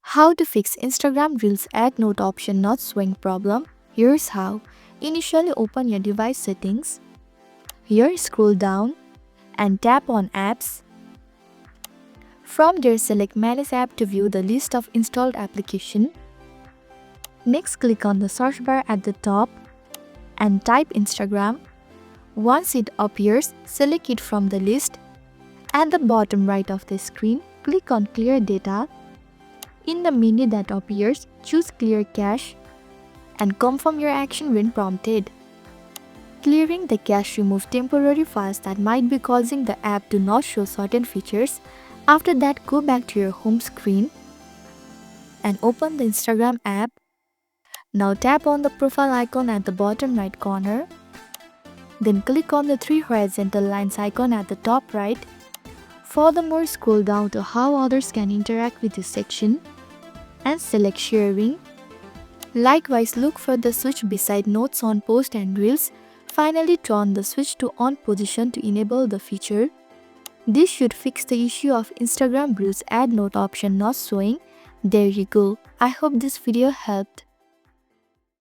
How to fix Instagram Reels ad note option not showing problem? Here's how. Initially open your device settings. Here scroll down and tap on apps. From there select manage app to view the list of installed application. Next click on the search bar at the top and type Instagram. Once it appears, select it from the list. At the bottom right of the screen, click on clear data. In the menu that appears, choose clear cache and confirm your action when prompted. Clearing the cache removes temporary files that might be causing the app to not show certain features. After that, go back to your home screen and open the Instagram app. Now tap on the profile icon at the bottom right corner. Then click on the three horizontal lines icon at the top right. Furthermore, scroll down to how others can interact with this section and select sharing. Likewise, look for the switch beside notes on post and reels. Finally, turn the switch to on position to enable the feature. This should fix the issue of Instagram Reels ad note option not showing. There you go. I hope this video helped.